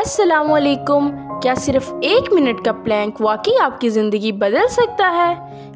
अस्सलाम वालेकुम। क्या सिर्फ 1 मिनट का प्लैंक वाकई आपकी ज़िंदगी बदल सकता है?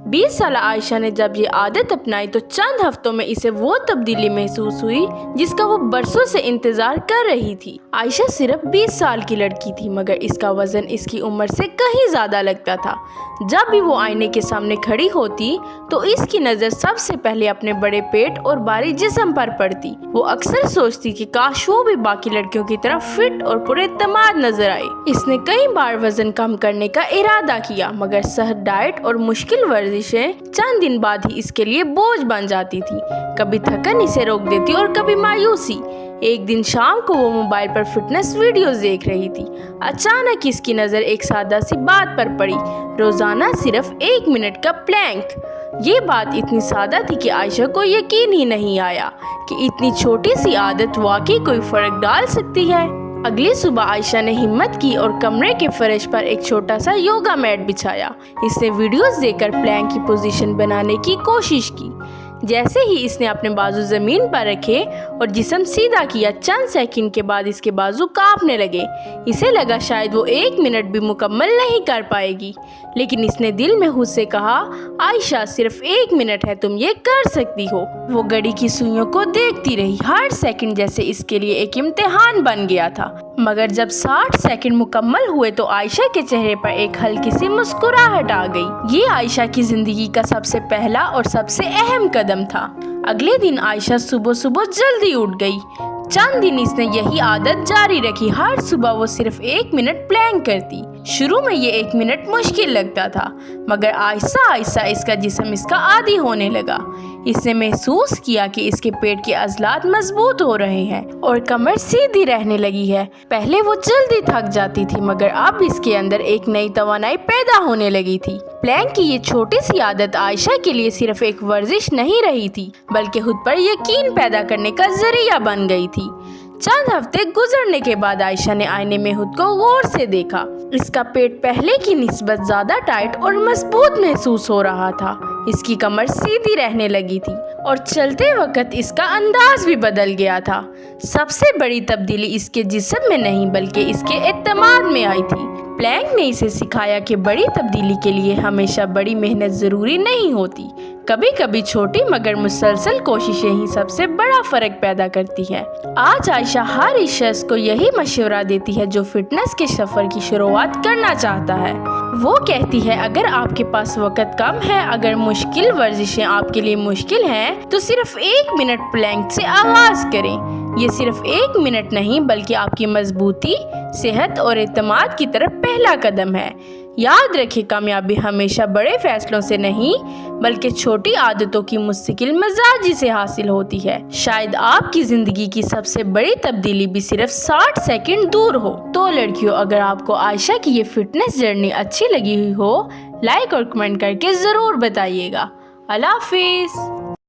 20 साल आयशा ने जब ये आदत अपनाई तो चंद हफ्तों में इसे वो तब्दीली महसूस हुई जिसका वो बरसों से इंतज़ार कर रही थी। आयशा सिर्फ 20 साल की लड़की थी, मगर इसका वज़न इसकी उम्र से कहीं ज़्यादा लगता था। जब भी वो आईने के सामने खड़ी होती तो इसकी नज़र सबसे पहले अपने बड़े पेट और भारी जिस्म पर पड़ती। वो अक्सर सोचती कि काश वो भी बाकी लड़कियों की तरह फिट और पुरएतमाद नजर आई। इसने कई बार वजन कम करने का इरादा किया, मगर सख्त डाइट और मुश्किल वर्जिशें चंद दिन बाद ही इसके लिए बोझ बन जाती थी। कभी थकन इसे रोक देती और कभी मायूसी। एक दिन शाम को वो मोबाइल पर फिटनेस वीडियोस देख रही थी। अचानक इसकी नज़र एक सादा सी बात पर पड़ी, रोजाना सिर्फ 1 मिनट का प्लैंक। ये बात इतनी सादा थी कि आयशा को यकीन ही नहीं आया कि इतनी छोटी सी आदत वाकई कोई फर्क डाल सकती है। अगली सुबह आयशा ने हिम्मत की और कमरे के फर्श पर एक छोटा सा योगा मैट बिछाया। इसने वीडियोस देखकर प्लैंक की पोजीशन बनाने की कोशिश की। जैसे ही इसने अपने बाजू जमीन पर रखे और जिस्म सीधा किया, चंद सेकंड के बाद इसके बाजू कांपने लगे। इसे लगा शायद वो 1 मिनट भी मुकम्मल नहीं कर पाएगी, लेकिन इसने दिल में खुद से कहा, आयशा सिर्फ 1 मिनट है, तुम ये कर सकती हो। वो घड़ी की सुइयों को देखती रही। हर सेकंड जैसे इसके लिए एक इम्तिहान बन गया था। मगर जब 60 सेकंड मुकम्मल हुए तो आयशा के चेहरे पर एक हल्की सी मुस्कुराहट आ गई। ये आयशा की जिंदगी का सबसे पहला और सबसे अहम कदम था। अगले दिन आयशा सुबह सुबह जल्दी उठ गई। चंद दिन इसने यही आदत जारी रखी। हर सुबह वो सिर्फ 1 मिनट प्लैंक करती। शुरू में ये 1 मिनट मुश्किल लगता था, मगर आहिस्ता आहिस्ता इसका जिस्म इसका आदी होने लगा। इसने महसूस किया कि इसके पेट के अज़लात मजबूत हो रहे हैं और कमर सीधी रहने लगी है। पहले वो जल्दी थक जाती थी, मगर अब इसके अंदर एक नई तवानाई पैदा होने लगी थी। प्लैंक की ये छोटी सी आदत आयशा के लिए सिर्फ एक वर्जिश नहीं रही थी, बल्कि खुद पर यकीन पैदा करने का जरिया बन गई थी। चंद हफ्ते गुजरने के बाद आयशा ने आईने में खुद को गौर से देखा। इसका पेट पहले की निस्बत ज्यादा टाइट और मजबूत महसूस हो रहा था। इसकी कमर सीधी रहने लगी थी और चलते वक्त इसका अंदाज भी बदल गया था। सबसे बड़ी तब्दीली इसके जिस्म में नहीं बल्कि इसके एतमाद में आई थी। प्लैंक ने इसे सिखाया कि बड़ी तब्दीली के लिए हमेशा बड़ी मेहनत जरूरी नहीं होती। कभी कभी छोटी मगर मुसलसल कोशिशें ही सबसे बड़ा फर्क पैदा करती है। आज आयशा हर इस शख्स को यही मशवरा देती है जो फिटनेस के सफर की शुरुआत करना चाहता है। वो कहती है, अगर आपके पास वक्त कम है, अगर मुश्किल वर्जिशें आपके लिए मुश्किल हैं, तो सिर्फ 1 मिनट प्लैंक से आगाज करें। ये सिर्फ 1 मिनट नहीं बल्कि आपकी मजबूती, सेहत और एतमाद की तरफ पहला कदम है। याद रखें, कामयाबी हमेशा बड़े फैसलों से नहीं बल्कि छोटी आदतों की मुस्तकिल मिजाजी से हासिल होती है। शायद आपकी जिंदगी की सबसे बड़ी तब्दीली भी सिर्फ 60 सेकंड दूर हो। तो लड़कियों, अगर आपको आयशा की ये फिटनेस जर्नी अच्छी लगी हुई हो, लाइक और कमेंट करके जरूर बताइएगा। अल्लाह हाफिज।